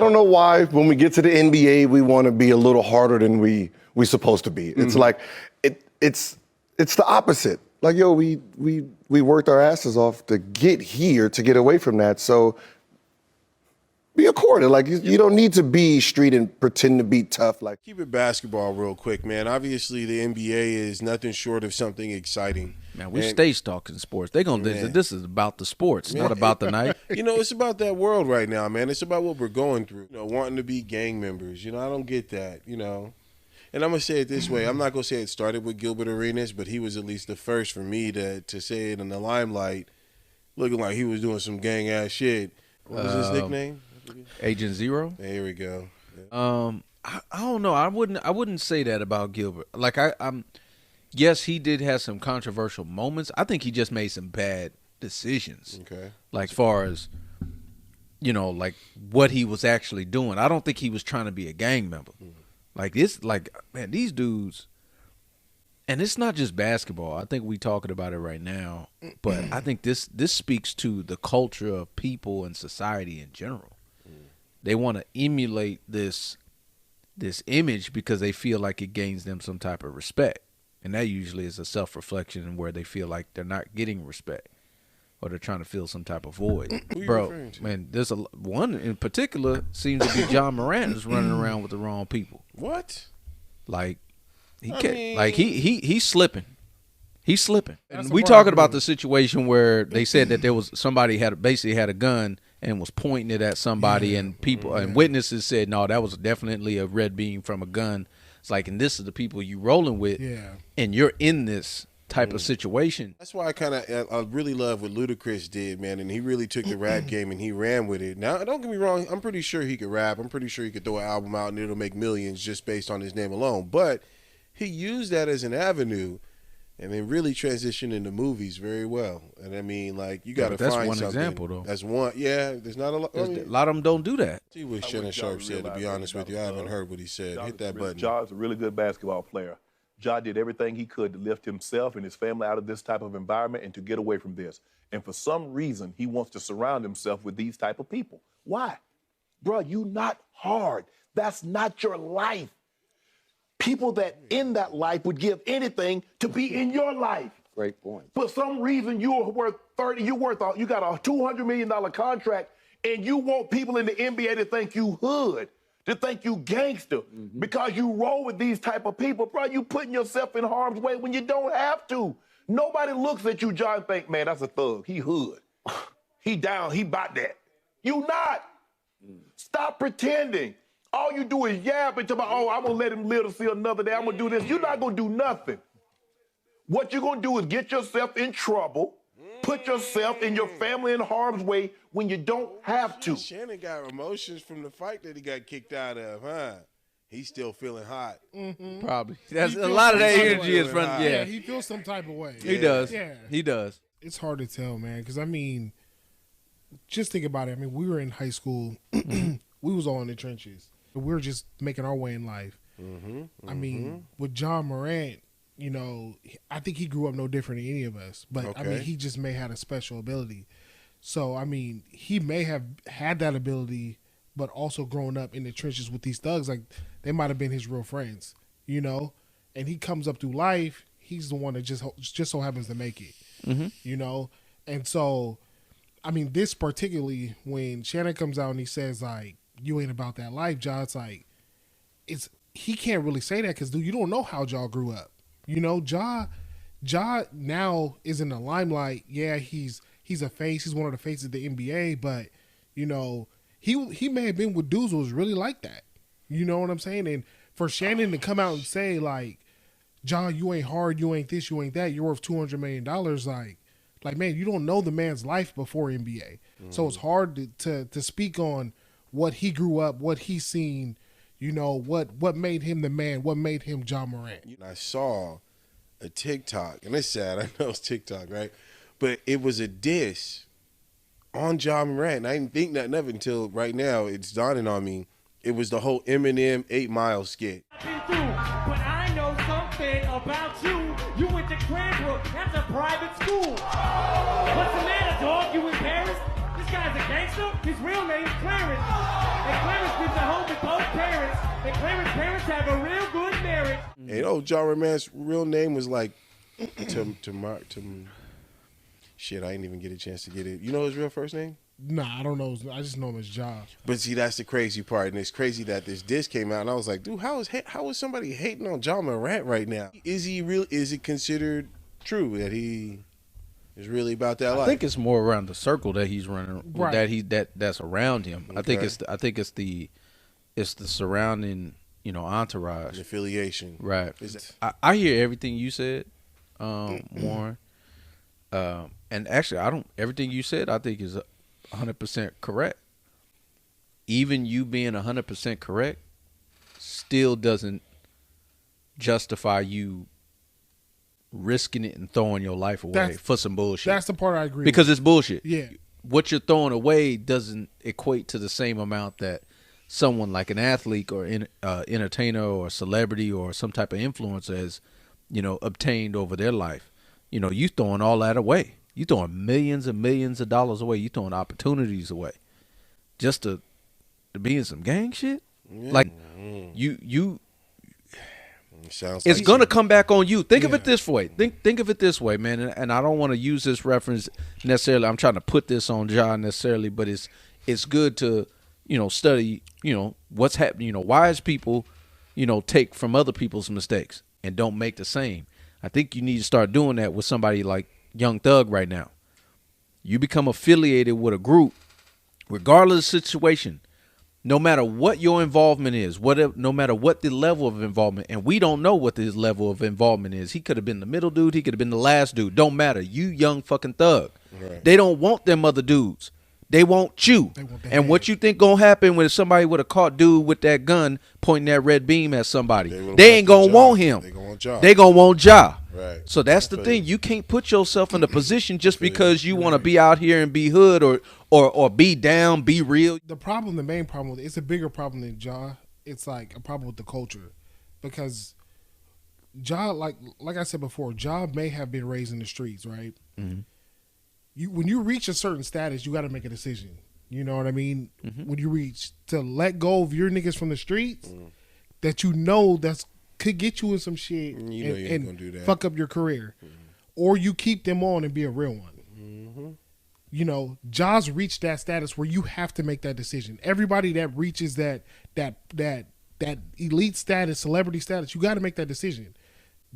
I don't know why when we get to the NBA, we want to be a little harder than we supposed to be. It's like it's the opposite. Like, yo, we worked our asses off to get here, to get away from that. So be accorded. Like, you don't need to be street and pretend to be tough. Like, keep it basketball real quick, man. Obviously, the NBA is nothing short of something exciting. Man, we stage talking sports. This is about the sports, not about the night. You know, it's about that world right now, man. It's about what we're going through. You know, wanting to be gang members. You know, I don't get that. You know, and I'm gonna say it this way. I'm not gonna say it started with Gilbert Arenas, but he was at least the first for me to say it in the limelight, looking like he was doing some gang ass shit. What was his nickname? Agent Zero. There we go. I don't know. I wouldn't say that about Gilbert. Like I'm. Yes, he did have some controversial moments. I think he just made some bad decisions. Okay. Like far as, you know, like what he was actually doing. I don't think he was trying to be a gang member. Like it's like, man, these dudes, and it's not just basketball. I think we talking about it right now, but I think this speaks to the culture of people and society in general. They want to emulate this image because they feel like it gains them some type of respect. And that usually is a self-reflection where they feel like they're not getting respect or they're trying to fill some type of void. Bro, man, there's one in particular seems to be Ja Morant is running around with the wrong people. What? Like he's slipping. He's slipping. And we talking about the situation where they said that there was somebody basically had a gun and was pointing it at somebody and people and witnesses said, no, that was definitely a red beam from a gun. It's like, and this is the people you rolling with, and you're in this type of situation. That's why I really love what Ludacris did, man, and he really took the rap game and he ran with it. Now, don't get me wrong, I'm pretty sure he could rap. I'm pretty sure he could throw an album out and it'll make millions just based on his name alone. But he used that as an avenue and then really transitioned into movies very well. And I mean, like, you got to find something. That's one example, though. That's one. Yeah, there's not a lot. A lot of them don't do that. See what Shannon Sharpe said, to be honest with you. I haven't heard what he said. Hit that button. Ja is a really good basketball player. Ja did everything he could to lift himself and his family out of this type of environment and to get away from this. And for some reason, he wants to surround himself with these type of people. Why? Bro, you not hard. That's not your life. People that in that life would give anything to be in your life. Great point. For some reason, you got a $200 million contract, and you want people in the NBA to think you hood, to think you gangster, because you roll with these type of people. Bro, you putting yourself in harm's way when you don't have to. Nobody looks at you, John, and think, man, that's a thug. He hood. He down. He about that. You not. Stop pretending. All you do is yap and talk about, oh, I'm going to let him live to see another day. I'm going to do this. You're not going to do nothing. What you're going to do is get yourself in trouble, put yourself and your family in harm's way when you don't have to. Shannon got emotions from the fight that he got kicked out of, huh? He's still feeling hot. Probably. That's a lot of that energy is from, Yeah, he feels some type of way. He does. Yeah. He does. It's hard to tell, man, because, I mean, just think about it. I mean, we were in high school. We was all in the trenches. We were just making our way in life. I mean, with Ja Morant, you know, I think he grew up no different than any of us. But, I mean, he just may have a special ability. So, I mean, he may have had that ability, but also grown up in the trenches with these thugs. Like, they might have been his real friends, you know? And he comes up through life. He's the one that just so happens to make it, you know? And so, I mean, this particularly, when Shannon comes out and he says, like, you ain't about that life, Ja, it's like, he can't really say that because, dude, you don't know how Ja grew up. You know, Ja now is in the limelight. Yeah, he's a face. He's one of the faces of the NBA, but, you know, he may have been with dudes who was really like that. You know what I'm saying? And for Shannon to come out and say, like, Ja, you ain't hard, you ain't this, you ain't that, you're worth $200 million, like, man, you don't know the man's life before NBA. So it's hard to speak on what he grew up, what he's seen, you know, what made him the man, what made him Ja Morant. I saw a TikTok, and it's sad, I know it's TikTok, right? But it was a diss on Ja Morant, and I didn't think nothing of it until right now. It's dawning on me. It was the whole Eminem 8 Mile skit. But I know something about you. You went to Cranbrook. That's a private school. What's the matter, dog? You in Paris? This guy's a gangster. gangster, his real name is Clarence. And Clarence lives at home with both parents. And Clarence's parents have a real good marriage. And you know, Ja Morant's real name was like shit, I didn't even get a chance to get it. You know his real first name? Nah, I don't know. I just know him as Ja. But see, that's the crazy part, and it's crazy that this disc came out, and I was like, dude, how is somebody hating on Ja Morant right now? Is he real? Is it considered true that he is really about that life? I think it's more around the circle that he's running, Right. that's around him. Okay. I think it's the surrounding, entourage. The affiliation, Right. Is I hear everything you said, Warren. And actually, everything you said, I think is 100% correct. Even you being 100% correct still doesn't justify you risking it and throwing your life away for some bullshit. That's the part I agree because with. it's bullshit. Yeah. What you're throwing away doesn't equate to the same amount that someone like an athlete or entertainer or celebrity or some type of influencer has, obtained over their life. You throwing all that away. You throwing millions and millions of dollars away. You throwing opportunities away just to be in some gang shit. Yeah. Like you sounds it's like gonna come back on you. Think of Yeah. it this way. Think of it this way, man. And I don't want to use this reference necessarily. I'm trying to put this on John necessarily, but it's good to study what's happening. Wise people take from other people's mistakes and don't make the same. I think you need to start doing that with somebody like Young Thug right now. You become affiliated with a group, regardless of the situation. No matter what your involvement is, no matter what the level of involvement, and we don't know what his level of involvement is. He could have been the middle dude. He could have been the last dude. Don't matter. You young fucking thug. Right. They don't want them other dudes. They want you. They want the And head. what you think gonna happen when somebody would have caught dude with that gun pointing that red beam at somebody? would've They ain't want gonna Ja. want him. They gonna want Ja. They gonna want Ja. Right. So that's the I feel thing. you. You can't put yourself in a position just because you want to be out here and be hood or be down, be real. The main problem, it's a bigger problem than Ja. It's like a problem with the culture, because Ja, like I said before, Ja may have been raised in the streets, right? Mhm. When you reach a certain status, you got to make a decision. You know what I mean? Mm-hmm. When you reach to let go of your niggas from the streets, that that's could get you in some shit You know you ain't and gonna do that. fuck up your career, or you keep them on and be a real one. Ja's reached that status where you have to make that decision. Everybody that reaches that elite status, celebrity status, you got to make that decision.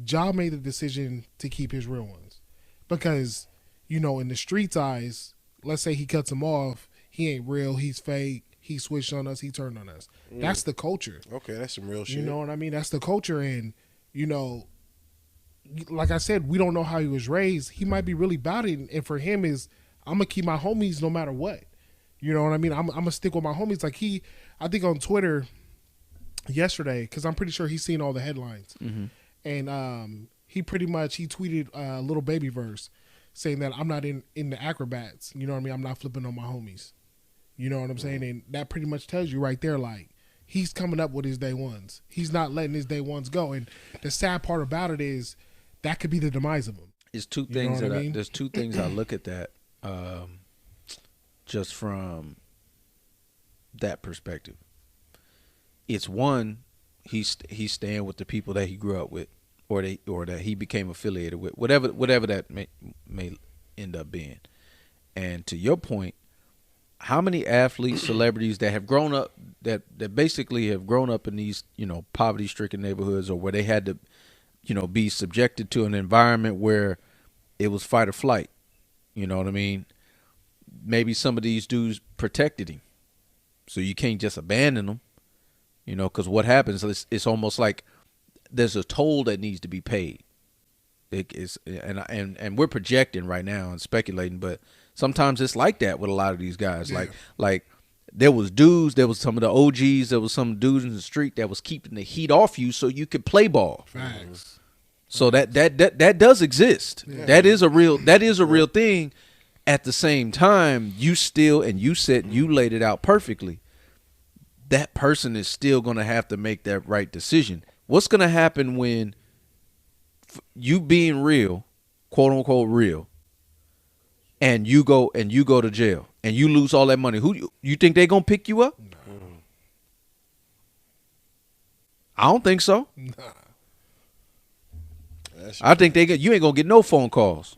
Ja made the decision to keep his real ones because, in the streets' eyes, let's say he cuts them off, he ain't real, he's fake, he switched on us, he turned on us. That's the culture. Okay, that's some real shit. You know what I mean? That's the culture. And, like I said, we don't know how he was raised. He might be really about it. And for him is, I'm going to keep my homies no matter what. You know what I mean? I'm going to stick with my homies. Like I think on Twitter yesterday, because I'm pretty sure he's seen all the headlines. Mm-hmm. And he tweeted a little baby verse saying that I'm not in the acrobats. You know what I mean? I'm not flipping on my homies. You know what I'm saying? And that pretty much tells you right there, like, he's coming up with his day ones. He's not letting his day ones go. And the sad part about it is that could be the demise of him. It's two You know things what I that mean? there's two things I look at that just from that perspective. It's one, he's staying with the people that he grew up with, or that he became affiliated with, whatever that may end up being. And to your point, how many athletes, celebrities that have grown up, that basically have grown up in these, poverty-stricken neighborhoods, or where they had to, be subjected to an environment where it was fight or flight. You know what I mean? Maybe some of these dudes protected him, so you can't just abandon them. Because what happens is it's almost like there's a toll that needs to be paid. And we're projecting right now and speculating, but sometimes it's like that with a lot of these guys. Yeah. Like there was some of the OGs, there was some dudes in the street that was keeping the heat off you so you could play ball. Facts. So that does exist. Yeah. That is a real thing. At the same time, you laid it out perfectly. That person is still going to have to make that right decision. What's going to happen when you being real, quote unquote real, and you go to jail? and you lose all that money, who you think they gonna pick you up? Nah. I don't think so. Nah. I think you ain't gonna get no phone calls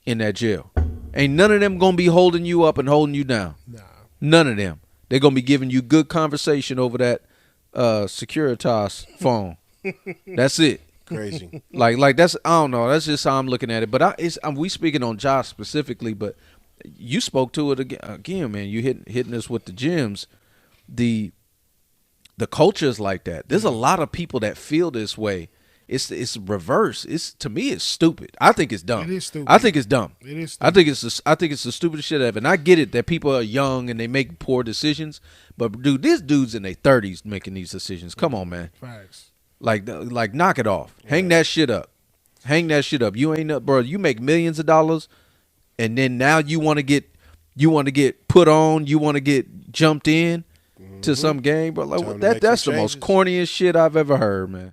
in that jail. Ain't none of them gonna be holding you up and holding you down. Nah. None of them. They're gonna be giving you good conversation over that Securitas phone. That's it. Crazy. Like that's, I don't know. That's just how I'm looking at it. But we speaking on Josh specifically, but you spoke to it again, man. You hitting us with the gems. The culture is like that. There's a lot of people that feel this way. It's reverse. To me, it's stupid. I think it's dumb. It is stupid. I think it's dumb. It is I stupid. think it's the stupidest shit ever. And I get it that people are young and they make poor decisions, but dude, this dude's in their 30s making these decisions. Come on, man. Facts. Like knock it off. Hang that shit up. Hang that shit up. You ain't up, bro. You make millions of dollars, and then now you want to get put on. You want to get jumped in to some game, bro. Like Time to that's make the some most changes. corniest shit I've ever heard, man.